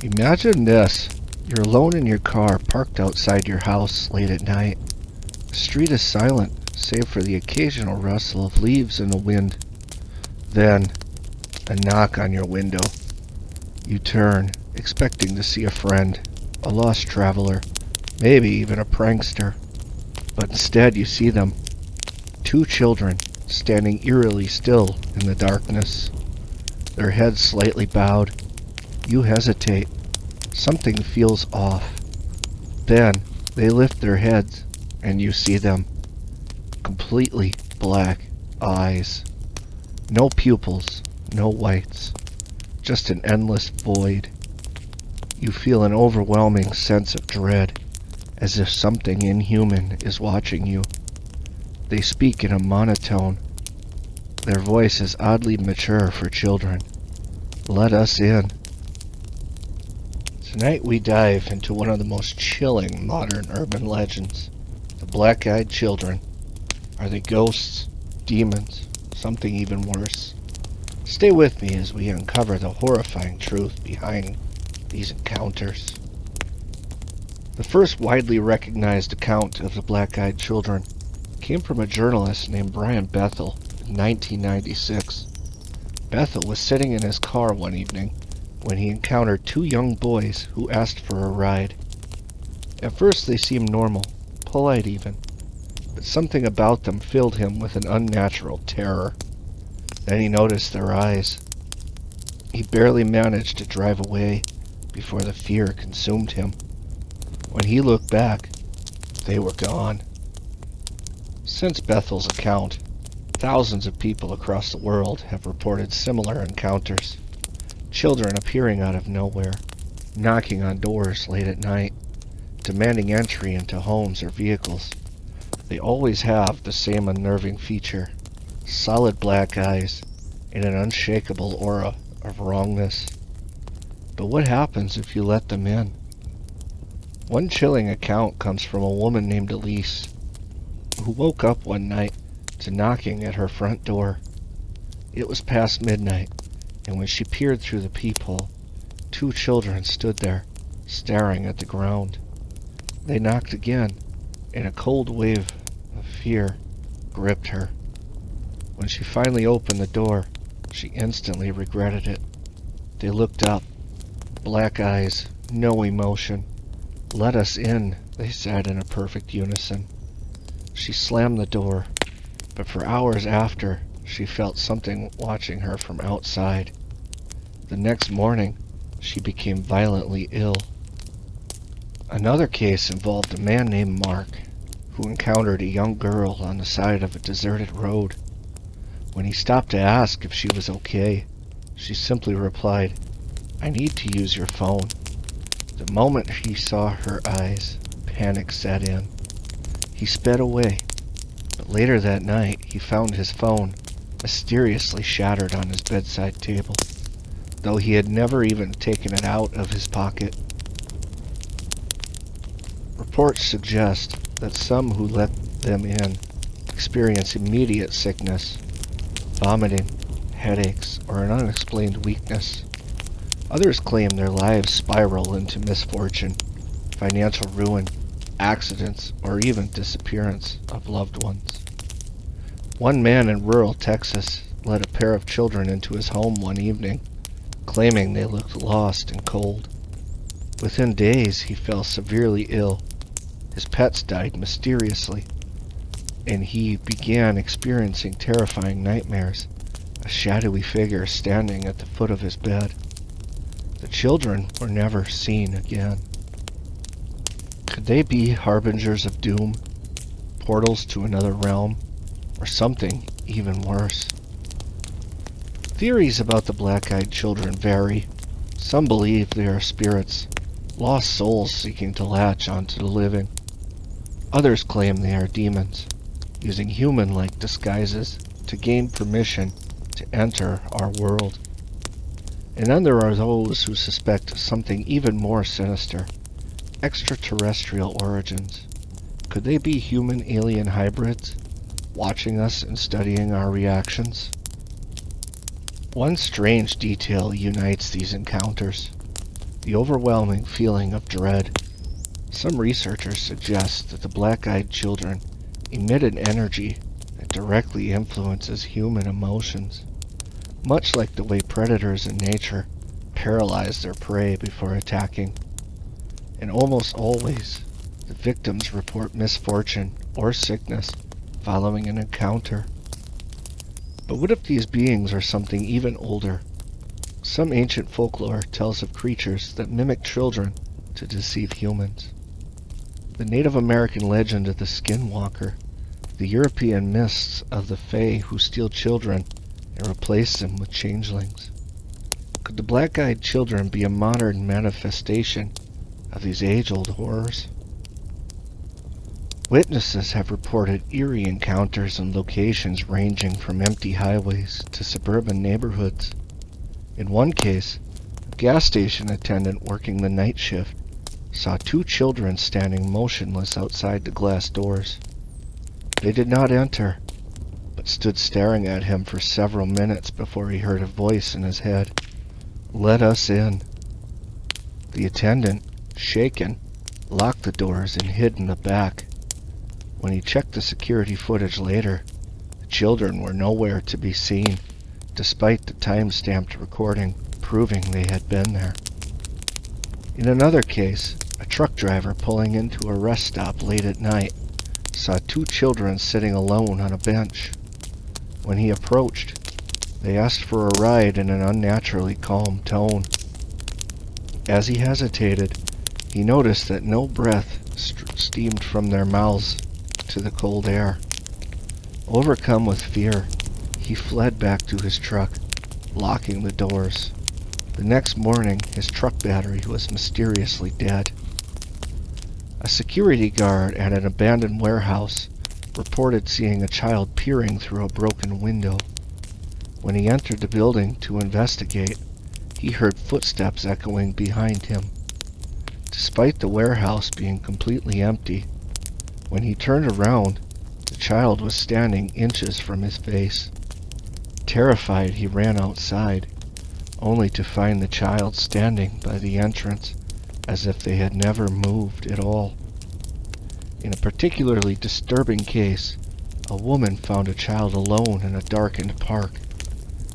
Imagine this. You're alone in your car, parked outside your house late at night. The street is silent, save for the occasional rustle of leaves in the wind. Then, a knock on your window. You turn, expecting to see a friend, a lost traveler, maybe even a prankster. But instead you see them. Two children, standing eerily still in the darkness. Their heads slightly bowed. You hesitate. Something feels off. Then they lift their heads, and you see them. Completely black eyes. No pupils, no whites. Just an endless void. You feel an overwhelming sense of dread, as if something inhuman is watching you. They speak in a monotone. Their voice is oddly mature for children. Let us in. Tonight we dive into one of the most chilling modern urban legends. The black-eyed children. Are they ghosts, demons, something even worse? Stay with me as we uncover the horrifying truth behind these encounters. The first widely recognized account of the black-eyed children came from a journalist named Brian Bethel in 1996. Bethel was sitting in his car one evening when he encountered two young boys who asked for a ride. At first they seemed normal, polite even, but something about them filled him with an unnatural terror. Then he noticed their eyes. He barely managed to drive away before the fear consumed him. When he looked back, they were gone. Since Bethel's account, thousands of people across the world have reported similar encounters. Children appearing out of nowhere, knocking on doors late at night, demanding entry into homes or vehicles. They always have the same unnerving feature: solid black eyes and an unshakable aura of wrongness. But what happens if you let them in? One chilling account comes from a woman named Elise, who woke up one night to knocking at her front door. It was past midnight, and when she peered through the peephole, two children stood there, staring at the ground. They knocked again, and a cold wave of fear gripped her. When she finally opened the door, she instantly regretted it. They looked up, black eyes, no emotion. "Let us in," they said in a perfect unison. She slammed the door, but for hours after, she felt something watching her from outside. The next morning, she became violently ill. Another case involved a man named Mark, who encountered a young girl on the side of a deserted road. When he stopped to ask if she was okay, she simply replied, "I need to use your phone." The moment he saw her eyes, panic set in. He sped away, but later that night he found his phone mysteriously shattered on his bedside table, though he had never even taken it out of his pocket. Reports suggest that some who let them in experience immediate sickness, vomiting, headaches, or an unexplained weakness. Others claim their lives spiral into misfortune, financial ruin, accidents, or even disappearance of loved ones. One man in rural Texas let a pair of children into his home one evening, claiming they looked lost and cold. Within days, he fell severely ill. His pets died mysteriously, and he began experiencing terrifying nightmares, a shadowy figure standing at the foot of his bed. The children were never seen again. Could they be harbingers of doom, portals to another realm, or something even worse? Theories about the black-eyed children vary. Some believe they are spirits, lost souls seeking to latch onto the living. Others claim they are demons, using human-like disguises to gain permission to enter our world. And then there are those who suspect something even more sinister: extraterrestrial origins. Could they be human-alien hybrids, watching us and studying our reactions? One strange detail unites these encounters. the overwhelming feeling of dread. Some researchers suggest that the black-eyed children emit an energy that directly influences human emotions, much like the way predators in nature paralyze their prey before attacking. And almost always, the victims report misfortune or sickness following an encounter. But what if these beings are something even older? Some ancient folklore tells of creatures that mimic children to deceive humans. The Native American legend of the Skinwalker, the European myths of the Fae who steal children and replace them with changelings. Could the black-eyed children be a modern manifestation of these age-old horrors? Witnesses have reported eerie encounters in locations ranging from empty highways to suburban neighborhoods. In one case, a gas station attendant working the night shift saw two children standing motionless outside the glass doors. They did not enter, but stood staring at him for several minutes before he heard a voice in his head. "Let us in." The attendant, shaken, locked the doors and hid in the back. When he checked the security footage later, the children were nowhere to be seen, despite the time-stamped recording proving they had been there. In another case, a truck driver pulling into a rest stop late at night saw two children sitting alone on a bench. When he approached, they asked for a ride in an unnaturally calm tone. As he hesitated, he noticed that no breath steamed from their mouths to the cold air. Overcome with fear, he fled back to his truck, locking the doors. The next morning, his truck battery was mysteriously dead. A security guard at an abandoned warehouse reported seeing a child peering through a broken window. When he entered the building to investigate, he heard footsteps echoing behind him. Despite the warehouse being completely empty, when he turned around, the child was standing inches from his face. Terrified, he ran outside, only to find the child standing by the entrance as if they had never moved at all. In a particularly disturbing case, a woman found a child alone in a darkened park.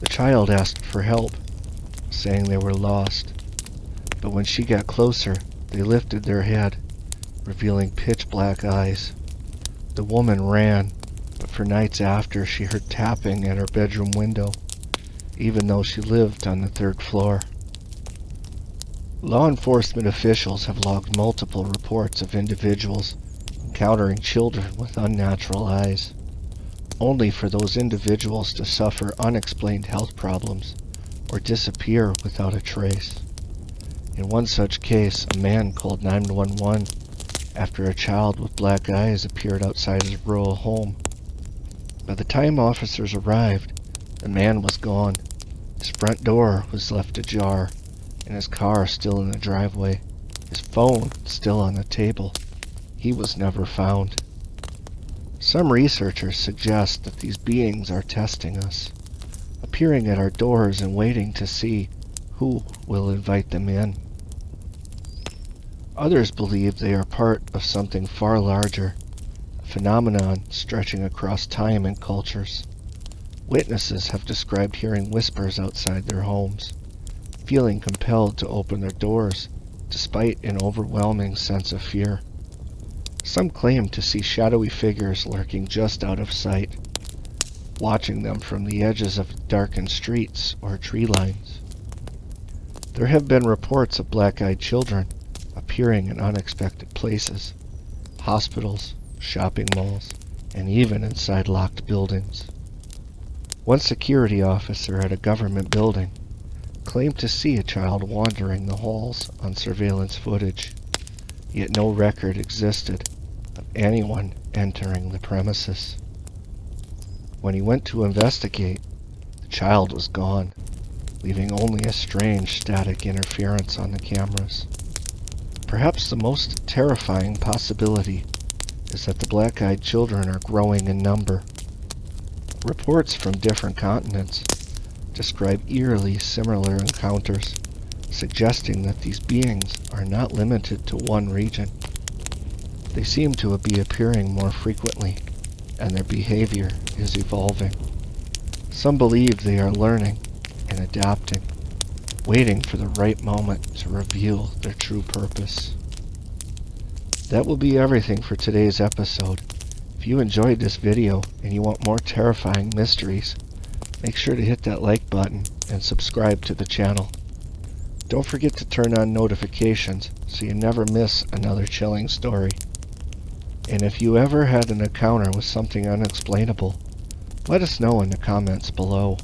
The child asked for help, saying they were lost. But when she got closer, they lifted their head, revealing pitch-black eyes. The woman ran, but for nights after she heard tapping at her bedroom window, even though she lived on the third floor. Law enforcement officials have logged multiple reports of individuals encountering children with unnatural eyes, only for those individuals to suffer unexplained health problems or disappear without a trace. In one such case, a man called 911 after a child with black eyes appeared outside his rural home. By the time officers arrived, the man was gone. His front door was left ajar, and his car still in the driveway. His phone still on the table. He was never found. Some researchers suggest that these beings are testing us, appearing at our doors and waiting to see who will invite them in. Others believe they are part of something far larger, a phenomenon stretching across time and cultures. Witnesses have described hearing whispers outside their homes, feeling compelled to open their doors despite an overwhelming sense of fear. Some claim to see shadowy figures lurking just out of sight, watching them from the edges of darkened streets or tree lines. There have been reports of black-eyed children appearing in unexpected places, hospitals, shopping malls, and even inside locked buildings. One security officer at a government building claimed to see a child wandering the halls on surveillance footage, yet no record existed of anyone entering the premises. When he went to investigate, the child was gone, leaving only a strange static interference on the cameras. Perhaps the most terrifying possibility is that the black-eyed children are growing in number. Reports from different continents describe eerily similar encounters, suggesting that these beings are not limited to one region. They seem to be appearing more frequently, and their behavior is evolving. Some believe they are learning and adapting, waiting for the right moment to reveal their true purpose. That will be everything for today's episode. If you enjoyed this video and you want more terrifying mysteries, make sure to hit that like button and subscribe to the channel. Don't forget to turn on notifications so you never miss another chilling story. And if you ever had an encounter with something unexplainable, let us know in the comments below.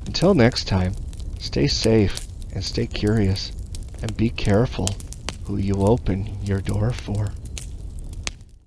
Until next time, stay safe and stay curious, and be careful who you open your door for.